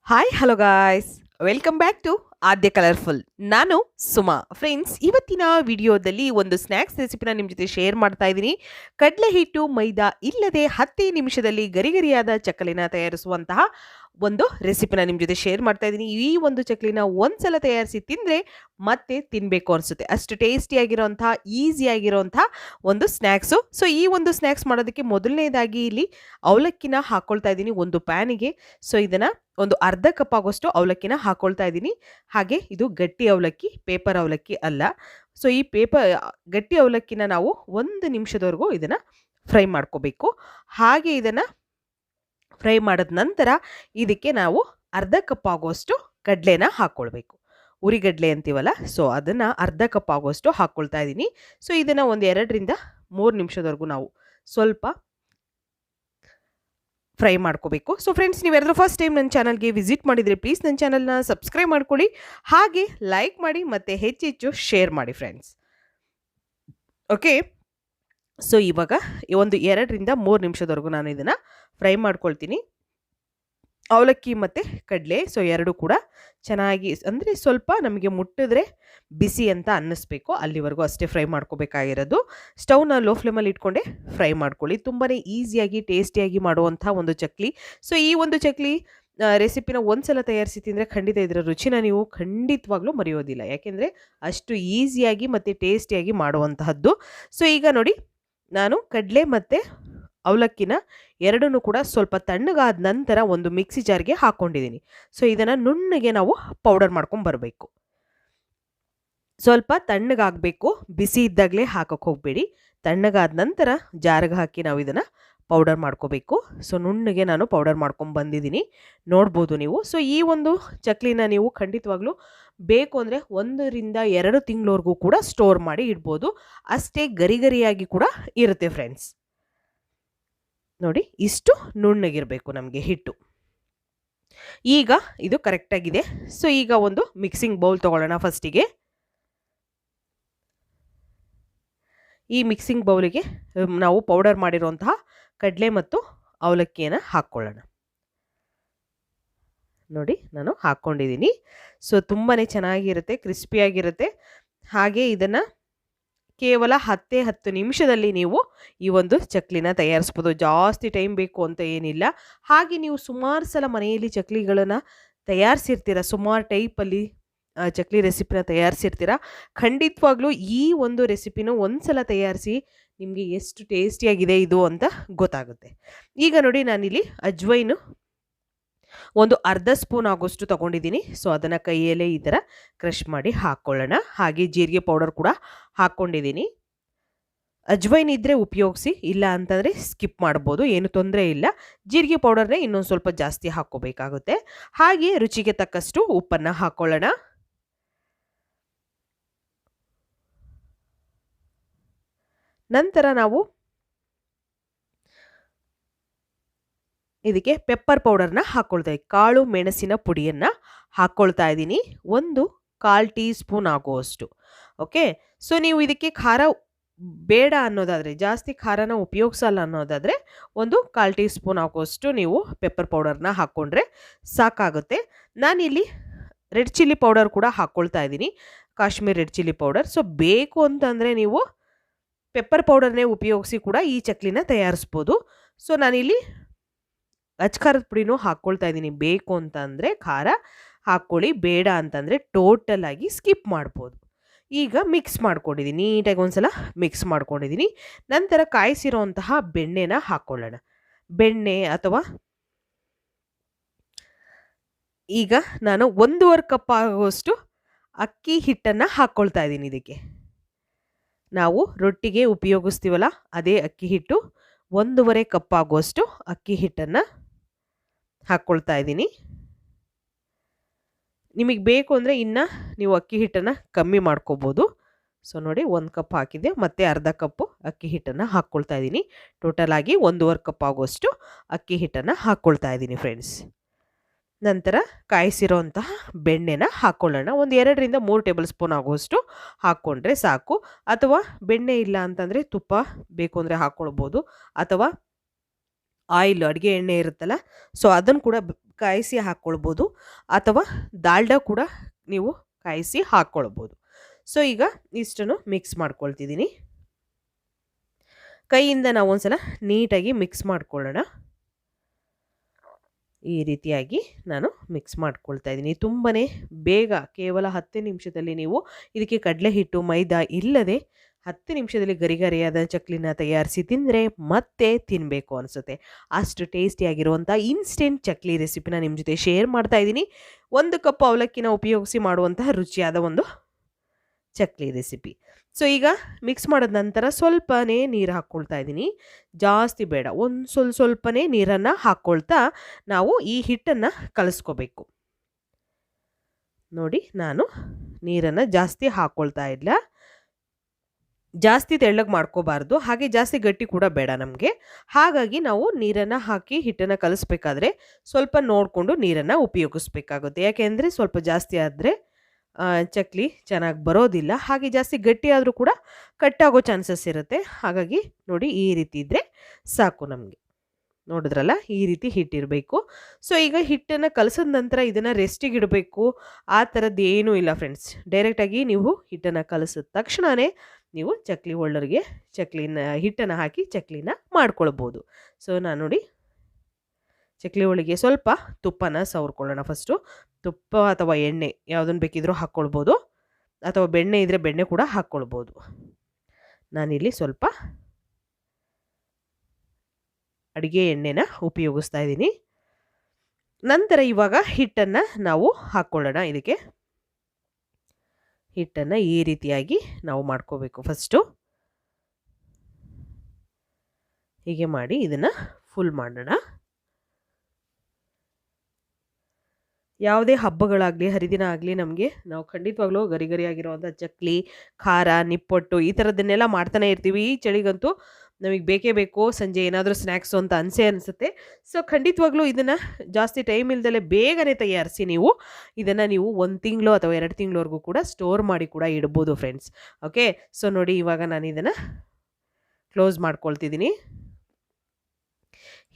Hi hello guys, welcome back to Aadya colourful. ನಾನು Suma. Friends, ಇವತ್ತಿನ ವಿಡಿಯೋದಲ್ಲಿ ಒಂದು ಸ್ನ್ಯಾಕ್ಸ್ ರೆಸಿಪಿನ ನಿಮ್ಮ ಜೊತೆ ಶೇರ್ ಮಾಡ್ತಾ ಇದ್ದೀನಿ. ಕಡಲೆ ಹಿಟ್ಟು ಮೈದಾ ಇಲ್ಲದೆ 10 ನಿಮಿಷದಲ್ಲಿ ಗರಿಗರಿಯಾದ ಚಕ್ಕಲಿನ ತಯಾರಿಸುವಂತಹ ಒಂದು ರೆಸಿಪಿನ ನಿಮ್ಮ ಜೊತೆ ಶೇರ್ ಮಾಡ್ತಾ ಇದ್ದೀನಿ. ಈ ಒಂದು ಚಕ್ಕಲಿನ ಒಂದ್ಸಲ ತಯಾರಿಸಿ ತಿಂದರೆ ಮತ್ತೆ ತಿನ್ನಬೇಕು ಅನಿಸುತ್ತೆ, ಅಷ್ಟು ಟೇಸ್ಟಿಯಾಗಿರೋಂಥ ಈಸಿಯಾಗಿರೋಂಥ ಒಂದು ಸ್ನ್ಯಾಕ್ಸು. ಸೊ ಈ ಒಂದು ಸ್ನ್ಯಾಕ್ಸ್ ಮಾಡೋದಕ್ಕೆ ಮೊದಲನೇದಾಗಿ ಇಲ್ಲಿ ಅವಲಕ್ಕಿನ ಹಾಕ್ಕೊಳ್ತಾ ಇದ್ದೀನಿ ಒಂದು ಪ್ಯಾನಿಗೆ. ಸೊ ಇದನ್ನು ಒಂದು ಅರ್ಧ ಕಪ್ ಆಗೋಷ್ಟು ಅವಲಕ್ಕಿನ ಹಾಕ್ಕೊಳ್ತಾ ಇದ್ದೀನಿ. ಹಾಗೆ ಇದು ಗಟ್ಟಿ ಅವಲಕ್ಕಿ, ಪೇಪರ್ ಅವಲಕ್ಕಿ ಅಲ್ಲ. ಸೊ ಈ ಗಟ್ಟಿ ಅವಲಕ್ಕಿನ ನಾವು 1 ನಿಮಿಷದವರೆಗೂ ಇದನ್ನು ಫ್ರೈ ಮಾಡ್ಕೋಬೇಕು. ಹಾಗೆ ಇದನ್ನು ಫ್ರೈ ಮಾಡಿದ ನಂತರ ಇದಕ್ಕೆ ನಾವು ಅರ್ಧ ಕಪ್ ಆಗೋಷ್ಟು ಕಡಲೆನ ಹಾಕ್ಕೊಳ್ಬೇಕು. ಉರಿಗಡಲೆ ಅಂತೀವಲ್ಲ, ಸೊ ಅದನ್ನು ಅರ್ಧ ಕಪ್ ಆಗೋಷ್ಟು ಹಾಕ್ಕೊಳ್ತಾ ಇದ್ದೀನಿ. ಸೊ ಇದನ್ನು ಒಂದು 2-3 ನಿಮಿಷದವರೆಗೂ ನಾವು ಸ್ವಲ್ಪ ಫ್ರೈ ಮಾಡ್ಕೋಬೇಕು. ಸೊ ಫ್ರೆಂಡ್ಸ್, ನೀವೆಲ್ಲರೂ ಫಸ್ಟ್ ಟೈಮ್ ನನ್ನ ಚಾನಲ್ಗೆ ವಿಸಿಟ್ ಮಾಡಿದರೆ ಪ್ಲೀಸ್ ನನ್ನ ಚಾನಲ್ನ ಸಬ್ಸ್ಕ್ರೈಬ್ ಮಾಡ್ಕೊಳ್ಳಿ, ಹಾಗೆ ಲೈಕ್ ಮಾಡಿ ಮತ್ತು ಹೆಚ್ಚೆಚ್ಚು ಶೇರ್ ಮಾಡಿ ಫ್ರೆಂಡ್ಸ್. ಓಕೆ, ಸೊ ಇವಾಗ ಒಂದು 2-3 ನಿಮಿಷದವರೆಗೂ ನಾನು ಇದನ್ನು ಫ್ರೈ ಮಾಡ್ಕೊಳ್ತೀನಿ. ಅವಲಕ್ಕಿ ಮತ್ತು ಕಡಲೆ ಸೊ ಎರಡು ಕೂಡ ಚೆನ್ನಾಗಿ, ಅಂದರೆ ಸ್ವಲ್ಪ ನಮಗೆ ಮುಟ್ಟಿದ್ರೆ ಬಿಸಿ ಅಂತ ಅನ್ನಿಸ್ಬೇಕು, ಅಲ್ಲಿವರೆಗೂ ಅಷ್ಟೇ ಫ್ರೈ ಮಾಡ್ಕೋಬೇಕಾಗಿರೋದು. ಸ್ಟವ್ನ ಲೋ ಫ್ಲೇಮಲ್ಲಿ ಇಟ್ಕೊಂಡೆ ಫ್ರೈ ಮಾಡ್ಕೊಳ್ಳಿ. ತುಂಬಾ ಈಸಿಯಾಗಿ ಟೇಸ್ಟಿಯಾಗಿ ಮಾಡುವಂಥ ಒಂದು ಚಕ್ಲಿ. ಸೊ ಈ ಒಂದು ಚಕ್ಲಿ ರೆಸಿಪಿನ ಒಂದ್ಸಲ ತಯಾರಿಸಿ ತಿಂದರೆ ಖಂಡಿತ ಇದರ ರುಚಿನ ನೀವು ಖಂಡಿತವಾಗ್ಲೂ ಮರೆಯೋದಿಲ್ಲ, ಯಾಕೆಂದರೆ ಅಷ್ಟು ಈಸಿಯಾಗಿ ಮತ್ತು ಟೇಸ್ಟಿಯಾಗಿ ಮಾಡುವಂತಹದ್ದು. ಸೊ ಈಗ ನೋಡಿ, ನಾನು ಕಡಲೆ ಮತ್ತು ಅವಲಕ್ಕಿನ ಎರಡನ್ನೂ ಕೂಡ ಸ್ವಲ್ಪ ತಣ್ಣಗಾದ ನಂತರ ಒಂದು ಮಿಕ್ಸಿ ಜಾರ್ಗೆ ಹಾಕ್ಕೊಂಡಿದ್ದೀನಿ. ಸೊ ಇದನ್ನು ನುಣ್ಣಗೆ ನಾವು ಪೌಡರ್ ಮಾಡ್ಕೊಂಡು ಬರಬೇಕು. ಸ್ವಲ್ಪ ತಣ್ಣಗಾಗಬೇಕು, ಬಿಸಿ ಇದ್ದಾಗಲೇ ಹಾಕೋಕ್ಕೆ ಹೋಗಬೇಡಿ. ತಣ್ಣಗಾದ ನಂತರ ಜಾರ್ಗೆ ಹಾಕಿ ನಾವು ಇದನ್ನು ಪೌಡರ್ ಮಾಡ್ಕೋಬೇಕು. ಸೊ ನುಣ್ಣಗೆ ನಾನು ಪೌಡರ್ ಮಾಡ್ಕೊಂಡು ಬಂದಿದ್ದೀನಿ, ನೋಡ್ಬೋದು ನೀವು. ಸೊ ಈ ಒಂದು ಚಕ್ಲಿನ ನೀವು ಖಂಡಿತವಾಗ್ಲೂ ಬೇಕು ಅಂದರೆ 1-2 ತಿಂಗಳವರೆಗೂ ಕೂಡ ಸ್ಟೋರ್ ಮಾಡಿ ಇಡ್ಬೋದು, ಅಷ್ಟೇ ಗರಿಗರಿಯಾಗಿ ಕೂಡ ಇರುತ್ತೆ ಫ್ರೆಂಡ್ಸ್. ನೋಡಿ, ಇಷ್ಟು ನುಣ್ಣಗಿರಬೇಕು ನಮಗೆ ಹಿಟ್ಟು. ಈಗ ಇದು ಕರೆಕ್ಟಾಗಿದೆ. ಸೊ ಈಗ ಒಂದು ಮಿಕ್ಸಿಂಗ್ ಬೌಲ್ ತೊಗೊಳ್ಳೋಣ. ಫಸ್ಟಿಗೆ ಈ ಮಿಕ್ಸಿಂಗ್ ಬೌಲಿಗೆ ನಾವು ಪೌಡರ್ ಮಾಡಿರುವಂತಹ ಕಡಲೆ ಮತ್ತು ಅವಲಕ್ಕಿಯನ್ನು ಹಾಕ್ಕೊಳ್ಳೋಣ. ನೋಡಿ, ನಾನು ಹಾಕ್ಕೊಂಡಿದ್ದೀನಿ. ಸೊ ತುಂಬಾ ಚೆನ್ನಾಗಿರುತ್ತೆ, ಕ್ರಿಸ್ಪಿಯಾಗಿರುತ್ತೆ. ಹಾಗೆ ಇದನ್ನು ಕೇವಲ 10 ನಿಮಿಷದಲ್ಲಿ ನೀವು ಈ ಒಂದು ಚಕ್ಲಿನ ತಯಾರಿಸ್ಬೋದು. ಜಾಸ್ತಿ ಟೈಮ್ ಬೇಕು ಅಂತ ಏನಿಲ್ಲ. ಹಾಗೆ ನೀವು ಸುಮಾರು ಸಲ ಮನೆಯಲ್ಲಿ ಚಕ್ಲಿಗಳನ್ನು ತಯಾರಿಸಿರ್ತೀರ, ಸುಮಾರು ಟೈಪಲ್ಲಿ ಚಕ್ಲಿ ರೆಸಿಪಿನ ತಯಾರಿಸಿರ್ತೀರ. ಖಂಡಿತವಾಗ್ಲೂ ಈ ಒಂದು ರೆಸಿಪಿನ ಒಂದ್ಸಲ ತಯಾರಿಸಿ, ನಿಮಗೆ ಎಷ್ಟು ಟೇಸ್ಟಿಯಾಗಿದೆ ಇದು ಅಂತ ಗೊತ್ತಾಗುತ್ತೆ. ಈಗ ನೋಡಿ, ನಾನಿಲ್ಲಿ ಅಜ್ವೈನು ಒಂದು ಅರ್ಧ ಸ್ಪೂನ್ ಆಗೋಷ್ಟು ತೊಗೊಂಡಿದ್ದೀನಿ. ಸೊ ಅದನ್ನು ಕೈಯಲ್ಲೇ ಈ ಥರ ಕ್ರಷ್ ಮಾಡಿ ಹಾಕ್ಕೊಳ್ಳೋಣ. ಹಾಗೆ ಜೀರಿಗೆ ಪೌಡರ್ ಕೂಡ ಹಾಕ್ಕೊಂಡಿದ್ದೀನಿ. ಅಜ್ವೈನ್ ಇದ್ದರೆ ಉಪಯೋಗಿಸಿ, ಇಲ್ಲ ಅಂತಂದರೆ ಸ್ಕಿಪ್ ಮಾಡ್ಬೋದು, ಏನು ತೊಂದರೆ ಇಲ್ಲ. ಜೀರಿಗೆ ಪೌಡರ್ನೇ ಇನ್ನೊಂದು ಸ್ವಲ್ಪ ಜಾಸ್ತಿ ಹಾಕ್ಕೋಬೇಕಾಗುತ್ತೆ. ಹಾಗೆ ರುಚಿಗೆ ತಕ್ಕಷ್ಟು ಉಪ್ಪನ್ನು ಹಾಕ್ಕೊಳ್ಳೋಣ. ನಂತರ ನಾವು ಇದಕ್ಕೆ ಪೆಪ್ಪರ್ ಪೌಡರ್ನ ಹಾಕ್ಕೊಳ್ತಾ ಇದ್ದೀನಿ. ಕಾಳು ಮೆಣಸಿನ ಪುಡಿಯನ್ನು ಹಾಕ್ಕೊಳ್ತಾ ಇದ್ದೀನಿ, 1/4 ಟೀ ಸ್ಪೂನ್ ಆಗುವಷ್ಟು. ಓಕೆ, ಸೊ ನೀವು ಇದಕ್ಕೆ ಖಾರ ಬೇಡ ಅನ್ನೋದಾದರೆ, ಜಾಸ್ತಿ ಖಾರನ ಉಪಯೋಗಿಸಲ್ಲ ಅನ್ನೋದಾದರೆ 1/4 ಟೀ ಸ್ಪೂನ್ ಆಗುವಷ್ಟು ನೀವು ಪೆಪ್ಪರ್ ಪೌಡರ್ನ ಹಾಕ್ಕೊಂಡ್ರೆ ಸಾಕಾಗುತ್ತೆ. ನಾನಿಲ್ಲಿ ರೆಡ್ ಚಿಲ್ಲಿ ಪೌಡರ್ ಕೂಡ ಹಾಕ್ಕೊಳ್ತಾ ಇದ್ದೀನಿ, Kashmir red chilli powder. So ಬೇಕು ಅಂತಂದರೆ ನೀವು ಪೆಪ್ಪರ್ ಪೌಡರ್ನೇ ಉಪಯೋಗಿಸಿ ಕೂಡ ಈ ಚಕ್ಲಿನ ತಯಾರಿಸ್ಬೋದು. ಸೊ ನಾನಿಲ್ಲಿ ಅಚ್ಕಾರದ ಪುಡಿನೂ ಹಾಕ್ಕೊಳ್ತಾ ಇದ್ದೀನಿ. ಬೇಕು ಅಂತ ಅಂದರೆ ಖಾರ ಹಾಕ್ಕೊಳ್ಳಿ, ಬೇಡ ಅಂತಂದರೆ ಟೋಟಲ್ ಆಗಿ ಸ್ಕಿಪ್ ಮಾಡ್ಬೋದು. ಈಗ ಮಿಕ್ಸ್ ಮಾಡ್ಕೊಂಡಿದ್ದೀನಿ, ನೀಟಾಗಿ ಒಂದ್ಸಲ ಮಿಕ್ಸ್ ಮಾಡ್ಕೊಂಡಿದ್ದೀನಿ. ನಂತರ ಕಾಯಿಸಿರೋಂತಹ ಬೆಣ್ಣೆನ ಹಾಕ್ಕೊಳ್ಳೋಣ. ಬೆಣ್ಣೆ ಅಥವಾ ಈಗ ನಾನು 1.5 ಕಪ್ ಆಗುವಷ್ಟು ಅಕ್ಕಿ ಹಿಟ್ಟನ್ನು ಹಾಕ್ಕೊಳ್ತಾ ಇದ್ದೀನಿ. ಇದಕ್ಕೆ ನಾವು ರೊಟ್ಟಿಗೆ ಉಪಯೋಗಿಸ್ತೀವಲ್ಲ ಅದೇ ಅಕ್ಕಿ ಹಿಟ್ಟು, 1.5 ಕಪ್ ಆಗುವಷ್ಟು ಅಕ್ಕಿ ಹಿಟ್ಟನ್ನು ಹಾಕ್ಕೊಳ್ತಾ ಇದ್ದೀನಿ. ನಿಮಗೆ ಬೇಕು ಅಂದರೆ ಇನ್ನು ನೀವು ಅಕ್ಕಿ ಹಿಟ್ಟನ್ನು ಕಮ್ಮಿ ಮಾಡ್ಕೋಬೋದು. ಸೊ ನೋಡಿ, 1 ಕಪ್ ಹಾಕಿದೆ, ಮತ್ತು ಅರ್ಧ ಕಪ್ಪು ಅಕ್ಕಿ ಹಿಟ್ಟನ್ನು ಹಾಕ್ಕೊಳ್ತಾ ಇದ್ದೀನಿ. ಟೋಟಲ್ ಆಗಿ 1.5 ಕಪ್ ಆಗುವಷ್ಟು ಅಕ್ಕಿ ಹಿಟ್ಟನ್ನು ಹಾಕ್ಕೊಳ್ತಾ ಇದ್ದೀನಿ ಫ್ರೆಂಡ್ಸ್. ನಂತರ ಕಾಯಿಸಿರೋಂತಹ ಬೆಣ್ಣೆನ ಹಾಕ್ಕೊಳ್ಳೋಣ. ಒಂದು 2-3 ಟೇಬಲ್ ಸ್ಪೂನ್ ಆಗುವಷ್ಟು ಹಾಕ್ಕೊಂಡ್ರೆ ಸಾಕು. ಅಥವಾ ಬೆಣ್ಣೆ ಇಲ್ಲ ಅಂತಂದರೆ ತುಪ್ಪ ಬೇಕು ಅಂದರೆ ಹಾಕ್ಕೊಳ್ಬೋದು, ಅಥವಾ ಆಯಿಲ್, ಅಡುಗೆ ಎಣ್ಣೆ ಇರುತ್ತಲ್ಲ, ಸೊ ಅದನ್ನು ಕೂಡ ಕಾಯಿಸಿ ಹಾಕ್ಕೊಳ್ಬೋದು ಅಥವಾ ದಾಲ್ಡಾ ಕೂಡ ನೀವು ಕಾಯಿಸಿ ಹಾಕ್ಕೊಳ್ಬೋದು. ಸೊ ಈಗ ಇಷ್ಟನ್ನು ಮಿಕ್ಸ್ ಮಾಡ್ಕೊಳ್ತಿದ್ದೀನಿ. ಕೈಯಿಂದ ನಾವು ಒಂದ್ಸಲ ನೀಟಾಗಿ ಮಿಕ್ಸ್ ಮಾಡ್ಕೊಳ್ಳೋಣ. ಈ ರೀತಿಯಾಗಿ ನಾನು ಮಿಕ್ಸ್ ಮಾಡ್ಕೊಳ್ತಾ ಇದ್ದೀನಿ. ತುಂಬಾ ಬೇಗ, ಕೇವಲ 10 ನಿಮಿಷದಲ್ಲಿ ನೀವು ಇದಕ್ಕೆ ಕಡಲೆ ಹಿಟ್ಟು ಮೈದಾ ಇಲ್ಲದೆ 10 ನಿಮಿಷದಲ್ಲಿ ಗರಿಗರಿಯಾದ ಚಕ್ಲಿನ ತಯಾರಿಸಿ ತಿಂದರೆ ಮತ್ತೆ ತಿನ್ನಬೇಕು ಅನಿಸುತ್ತೆ. ಅಷ್ಟು ಟೇಸ್ಟಿಯಾಗಿರುವಂಥ ಇನ್ಸ್ಟೆಂಟ್ ಚಕ್ಲಿ ರೆಸಿಪಿನ ನಿಮ್ಮ ಜೊತೆ ಶೇರ್ ಮಾಡ್ತಾ ಇದ್ದೀನಿ. 1 ಕಪ್ ಅವಲಕ್ಕಿನ ಉಪಯೋಗಿಸಿ ಮಾಡುವಂತಹ ರುಚಿಯಾದ ಒಂದು ಚಕ್ಲಿ ರೆಸಿಪಿ. ಸೊ ಈಗ ಮಿಕ್ಸ್ ಮಾಡಿದ ನಂತರ ಸ್ವಲ್ಪನೇ ನೀರು ಹಾಕ್ಕೊಳ್ತಾ ಇದ್ದೀನಿ. ಜಾಸ್ತಿ ಬೇಡ, ಒಂದು ಸ್ವಲ್ಪನೇ ನೀರನ್ನು ಹಾಕ್ಕೊಳ್ತಾ ನಾವು ಈ ಹಿಟ್ಟನ್ನು ಕಲಿಸ್ಕೋಬೇಕು. ನೋಡಿ, ನಾನು ನೀರನ್ನು ಜಾಸ್ತಿ ಹಾಕ್ಕೊಳ್ತಾ ಇಲ್ಲ. ಜಾಸ್ತಿ ತೆಳ್ಳಗೆ ಮಾಡ್ಕೋಬಾರ್ದು, ಹಾಗೆ ಜಾಸ್ತಿ ಗಟ್ಟಿ ಕೂಡ ಬೇಡ ನಮಗೆ. ಹಾಗಾಗಿ ನಾವು ನೀರನ್ನು ಹಾಕಿ ಹಿಟ್ಟನ್ನು ಕಲಿಸ್ಬೇಕಾದ್ರೆ ಸ್ವಲ್ಪ ನೋಡಿಕೊಂಡು ನೀರನ್ನು ಉಪಯೋಗಿಸ್ಬೇಕಾಗುತ್ತೆ. ಯಾಕೆಂದರೆ ಸ್ವಲ್ಪ ಜಾಸ್ತಿ ಆದರೆ ಚಕ್ಲಿ ಚೆನ್ನಾಗಿ ಬರೋದಿಲ್ಲ, ಹಾಗೆ ಜಾಸ್ತಿ ಗಟ್ಟಿ ಆದರೂ ಕೂಡ ಕಟ್ಟಾಗೋ ಚಾನ್ಸಸ್ ಇರುತ್ತೆ. ಹಾಗಾಗಿ ನೋಡಿ, ಈ ರೀತಿ ಇದ್ದರೆ ಸಾಕು ನಮಗೆ. ನೋಡಿದ್ರಲ್ಲ, ಈ ರೀತಿ ಹಿಟ್ಟಿರಬೇಕು. ಸೊ ಈಗ ಹಿಟ್ಟನ್ನು ಕಲಸಿದ ನಂತರ ಇದನ್ನು ರೆಸ್ಟಿಗೆ ಇಡಬೇಕು ಆ ಥರದ್ದು ಏನೂ ಇಲ್ಲ ಫ್ರೆಂಡ್ಸ್. ಡೈರೆಕ್ಟಾಗಿ ನೀವು ಹಿಟ್ಟನ್ನು ಕಲಸಿದ ತಕ್ಷಣವೇ ನೀವು ಚಕ್ಲಿ ಹೋಲ್ಡರ್ಗೆ ಹಿಟ್ಟನ್ನು ಹಾಕಿ ಚಕ್ಲಿನ ಮಾಡ್ಕೊಳ್ಬೋದು. ಸೊ ನಾನು ನೋಡಿ, ಚಕ್ಲಿ ಒಳಗೆ ಸ್ವಲ್ಪ ತುಪ್ಪನ ಸವರ್ಕೊಳ್ಳೋಣ. ಫಸ್ಟು ತುಪ್ಪ ಅಥವಾ ಎಣ್ಣೆ ಯಾವುದನ್ನು ಬೇಕಿದ್ರೂ ಹಾಕ್ಕೊಳ್ಬೋದು, ಅಥವಾ ಬೆಣ್ಣೆ ಇದ್ದರೆ ಬೆಣ್ಣೆ ಕೂಡ ಹಾಕ್ಕೊಳ್ಬೋದು. ನಾನಿಲ್ಲಿ ಸ್ವಲ್ಪ ಅಡುಗೆ ಎಣ್ಣೆನ ಉಪಯೋಗಿಸ್ತಾ ಇದ್ದೀನಿ. ನಂತರ ಇವಾಗ ಹಿಟ್ಟನ್ನು ನಾವು ಹಾಕ್ಕೊಳ್ಳೋಣ. ಇದಕ್ಕೆ ಹಿಟ್ಟನ್ನು ಈ ರೀತಿಯಾಗಿ ನಾವು ಮಾಡ್ಕೋಬೇಕು. ಫಸ್ಟು ಹೀಗೆ ಮಾಡಿ ಇದನ್ನು ಫುಲ್ ಮಾಡೋಣ. ಯಾವುದೇ ಹಬ್ಬಗಳಾಗಲಿ ಹರಿದಿನ ಆಗಲಿ ನಾವು ಖಂಡಿತವಾಗ್ಲೂ ಗರಿಗರಿಯಾಗಿರುವಂಥ ಚಕ್ಲಿ, ಖಾರ, ನಿಪ್ಪಟ್ಟು ಈ ಥರದ್ದನ್ನೆಲ್ಲ ಮಾಡ್ತಾನೆ ಇರ್ತೀವಿ. ಈ ಚಳಿಗಂತೂ ನಮಗೆ ಬೇಕೇ ಬೇಕು ಸಂಜೆ ಏನಾದರೂ ಸ್ನ್ಯಾಕ್ಸು ಅಂತ ಅನಿಸುತ್ತೆ. ಸೊ ಖಂಡಿತವಾಗ್ಲೂ ಇದನ್ನು ಜಾಸ್ತಿ ಟೈಮ್ ಇಲ್ದಲೇ ಬೇಗನೆ ತಯಾರಿಸಿ ನೀವು ಇದನ್ನು 1 ತಿಂಗಳು ಅಥವಾ 2 ತಿಂಗಳವರೆಗೂ ಕೂಡ ಸ್ಟೋರ್ ಮಾಡಿ ಕೂಡ ಇಡ್ಬೋದು ಫ್ರೆಂಡ್ಸ್. ಓಕೆ, ಸೊ ನೋಡಿ, ಇವಾಗ ನಾನು ಇದನ್ನು ಕ್ಲೋಸ್ ಮಾಡ್ಕೊಳ್ತಿದ್ದೀನಿ.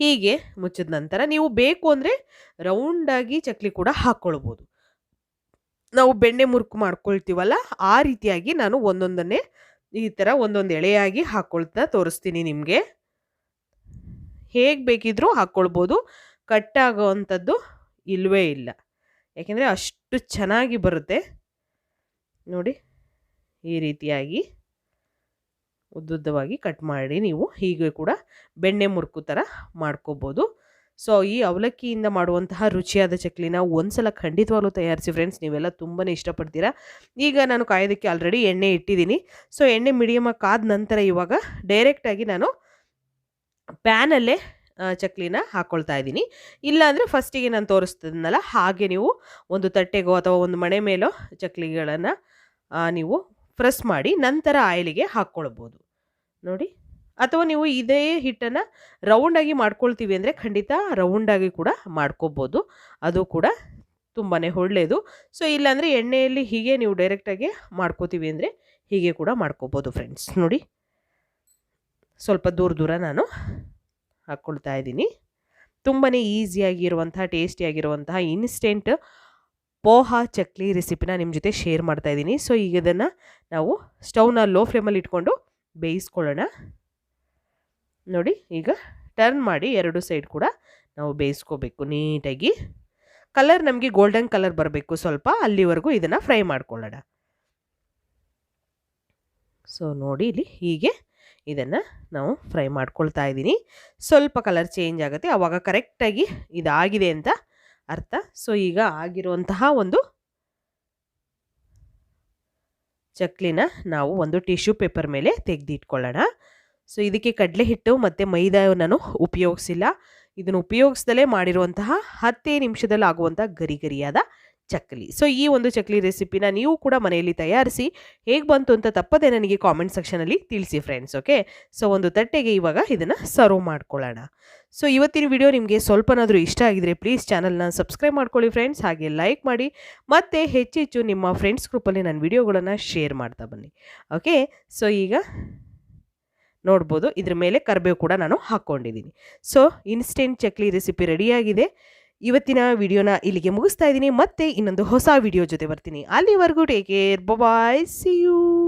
ಹೀಗೆ ಮುಚ್ಚಿದ ನಂತರ ನೀವು ಬೇಕು ಅಂದರೆ ರೌಂಡಾಗಿ ಚಕ್ಲಿ ಕೂಡ ಹಾಕ್ಕೊಳ್ಬೋದು. ನಾವು ಬೆಣ್ಣೆ ಮುರುಕು ಮಾಡ್ಕೊಳ್ತೀವಲ್ಲ, ಆ ರೀತಿಯಾಗಿ ನಾನು ಒಂದೊಂದನ್ನೇ ಈ ಥರ ಒಂದೊಂದು ಎಳೆಯಾಗಿ ಹಾಕ್ಕೊಳ್ತಾ ತೋರಿಸ್ತೀನಿ ನಿಮಗೆ. ಹೇಗೆ ಬೇಕಿದ್ರೂ ಹಾಕ್ಕೊಳ್ಬೋದು, ಕಟ್ಟಾಗೋ ಅಂಥದ್ದು ಇಲ್ಲವೇ ಇಲ್ಲ. ಯಾಕೆಂದರೆ ಅಷ್ಟು ಚೆನ್ನಾಗಿ ಬರುತ್ತೆ. ನೋಡಿ, ಈ ರೀತಿಯಾಗಿ ಉದ್ದುದ್ದವಾಗಿ ಕಟ್ ಮಾಡಿ ನೀವು ಹೀಗೆ ಕೂಡ ಬೆಣ್ಣೆ ಮುರುಕು ಥರ ಮಾಡ್ಕೋಬೋದು. ಸೊ ಈ ಅವಲಕ್ಕಿಯಿಂದ ಮಾಡುವಂತಹ ರುಚಿಯಾದ ಚಕ್ಲಿನ ಒಂದ್ಸಲ ಖಂಡಿತವಾಗ್ಲೂ ತಯಾರಿಸಿ ಫ್ರೆಂಡ್ಸ್. ನೀವೆಲ್ಲ ತುಂಬಾ ಇಷ್ಟಪಡ್ತೀರಾ. ಈಗ ನಾನು ಕಾಯೋದಕ್ಕೆ ಆಲ್ರೆಡಿ ಎಣ್ಣೆ ಇಟ್ಟಿದ್ದೀನಿ. ಸೊ ಎಣ್ಣೆ ಮೀಡಿಯಮಾಗಿ ಕಾದ ನಂತರ ಇವಾಗ ಡೈರೆಕ್ಟಾಗಿ ನಾನು ಪ್ಯಾನಲ್ಲೇ ಚಕ್ಲಿನ ಹಾಕ್ಕೊಳ್ತಾ ಇದ್ದೀನಿ. ಇಲ್ಲಾಂದರೆ ಫಸ್ಟಿಗೆ ನಾನು ತೋರಿಸ್ತಿದ್ನಲ್ಲ ಹಾಗೆ ನೀವು ಒಂದು ತಟ್ಟೆಗೋ ಅಥವಾ ಒಂದು ಮಣೆ ಮೇಲೋ ಚಕ್ಲಿಗಳನ್ನು ನೀವು ಪ್ರೆಸ್ ಮಾಡಿ ನಂತರ ಆಯಿಲಿಗೆ ಹಾಕ್ಕೊಳ್ಬೋದು. ನೋಡಿ, ಅಥವಾ ನೀವು ಇದೇ ಹಿಟ್ಟನ್ನು ರೌಂಡಾಗಿ ಮಾಡ್ಕೊಳ್ತೀವಿ ಅಂದರೆ ಖಂಡಿತ ರೌಂಡಾಗಿ ಕೂಡ ಮಾಡ್ಕೋಬೋದು, ಅದು ಕೂಡ ತುಂಬಾ ಒಳ್ಳೆಯದು. ಸೊ ಇಲ್ಲಾಂದರೆ ಎಣ್ಣೆಯಲ್ಲಿ ಹೀಗೆ ನೀವು ಡೈರೆಕ್ಟಾಗಿ ಮಾಡ್ಕೋತೀವಿ ಅಂದರೆ ಹೀಗೆ ಕೂಡ ಮಾಡ್ಕೋಬೋದು ಫ್ರೆಂಡ್ಸ್. ನೋಡಿ, ಸ್ವಲ್ಪ ದೂರ ನಾನು ಹಾಕ್ಕೊಳ್ತಾ ಇದ್ದೀನಿ. ತುಂಬಾ ಈಸಿಯಾಗಿರುವಂತಹ ಟೇಸ್ಟಿಯಾಗಿರುವಂತಹ ಇನ್ಸ್ಟೆಂಟ್ ಪೋಹಾ ಚಕ್ಲಿ ರೆಸಿಪಿನ ನಿಮ್ಮ ಜೊತೆ ಶೇರ್ ಮಾಡ್ತಾ ಇದ್ದೀನಿ. ಸೊ ಈಗ ಇದನ್ನು ನಾವು ಸ್ಟವ್ನ ಲೋ ಫ್ಲೇಮಲ್ಲಿ ಇಟ್ಕೊಂಡು ಬೇಯಿಸ್ಕೊಳ್ಳೋಣ. ನೋಡಿ, ಈಗ ಟರ್ನ್ ಮಾಡಿ 2 ಸೈಡ್ ಕೂಡ ನಾವು ಬೇಯಿಸ್ಕೋಬೇಕು ನೀಟಾಗಿ. ಕಲರ್ ನಮಗೆ ಗೋಲ್ಡನ್ ಕಲರ್ ಬರಬೇಕು ಸ್ವಲ್ಪ, ಅಲ್ಲಿವರೆಗೂ ಇದನ್ನು ಫ್ರೈ ಮಾಡ್ಕೊಳ್ಳೋಣ. ಸೊ ನೋಡಿ, ಇಲ್ಲಿ ಹೀಗೆ ಇದನ್ನು ನಾವು ಫ್ರೈ ಮಾಡ್ಕೊಳ್ತಾ ಇದ್ದೀನಿ. ಸ್ವಲ್ಪ ಕಲರ್ ಚೇಂಜ್ ಆಗುತ್ತೆ, ಆವಾಗ ಕರೆಕ್ಟಾಗಿ ಇದಾಗಿದೆ ಅಂತ ಅರ್ಥ. ಸೊ ಈಗ ಆಗಿರುವಂತಹ ಒಂದು ಚಕ್ಲಿನ ನಾವು ಒಂದು ಟಿಶ್ಯೂ ಪೇಪರ್ ಮೇಲೆ ತೆಗೆದಿಟ್ಕೊಳ್ಳೋಣ. ಸೊ ಇದಕ್ಕೆ ಕಡಲೆ ಹಿಟ್ಟು ಮತ್ತು ಮೈದಾ ನಾನು ಉಪಯೋಗಿಸಿಲ್ಲ. ಇದನ್ನು ಉಪಯೋಗಿಸ್ದಲೇ ಮಾಡಿರುವಂತಹ 10 ನಿಮಿಷದಲ್ಲಿ ಆಗುವಂಥ ಗರಿಗರಿಯಾದ ಚಕ್ಲಿ. ಸೊ ಈ ಒಂದು ಚಕ್ಲಿ ರೆಸಿಪಿನ ನೀವು ಕೂಡ ಮನೆಯಲ್ಲಿ ತಯಾರಿಸಿ ಹೇಗೆ ಬಂತು ಅಂತ ತಪ್ಪದೆ ನನಗೆ ಕಾಮೆಂಟ್ ಸೆಕ್ಷನಲ್ಲಿ ತಿಳಿಸಿ ಫ್ರೆಂಡ್ಸ್. ಓಕೆ, ಸೊ ಒಂದು ತಟ್ಟೆಗೆ ಇವಾಗ ಇದನ್ನು ಸರ್ವ್ ಮಾಡ್ಕೊಳ್ಳೋಣ. ಸೊ ಇವತ್ತಿನ ವಿಡಿಯೋ ನಿಮಗೆ ಸ್ವಲ್ಪನಾದರೂ ಇಷ್ಟ ಆಗಿದ್ರೆ ಪ್ಲೀಸ್ ಚಾನಲ್ನ ಸಬ್ಸ್ಕ್ರೈಬ್ ಮಾಡ್ಕೊಳ್ಳಿ ಫ್ರೆಂಡ್ಸ್, ಹಾಗೆ ಲೈಕ್ ಮಾಡಿ ಮತ್ತು ಹೆಚ್ಚೆಚ್ಚು ನಿಮ್ಮ ಫ್ರೆಂಡ್ಸ್ ಗ್ರೂಪಲ್ಲಿ ನನ್ನ ವಿಡಿಯೋಗಳನ್ನು ಶೇರ್ ಮಾಡ್ತಾ ಬನ್ನಿ. ಓಕೆ, ಸೊ ಈಗ ನೋಡ್ಬೋದು ಇದ್ರ ಮೇಲೆ ಕರಿಬೇವು ಕೂಡ ನಾನು ಹಾಕ್ಕೊಂಡಿದ್ದೀನಿ. ಸೊ ಇನ್ಸ್ಟೆಂಟ್ ಚಕ್ಲಿ ರೆಸಿಪಿ ರೆಡಿಯಾಗಿದೆ. ಇವತ್ತಿನ ವಿಡಿಯೋನ ಇಲ್ಲಿಗೆ ಮುಗಿಸ್ತಾ ಇದ್ದೀನಿ. ಮತ್ತೆ ಇನ್ನೊಂದು ಹೊಸ ವಿಡಿಯೋ ಜೊತೆ ಬರ್ತೀನಿ. ಅಲ್ಲಿವರೆಗೂ take care, bye, see you.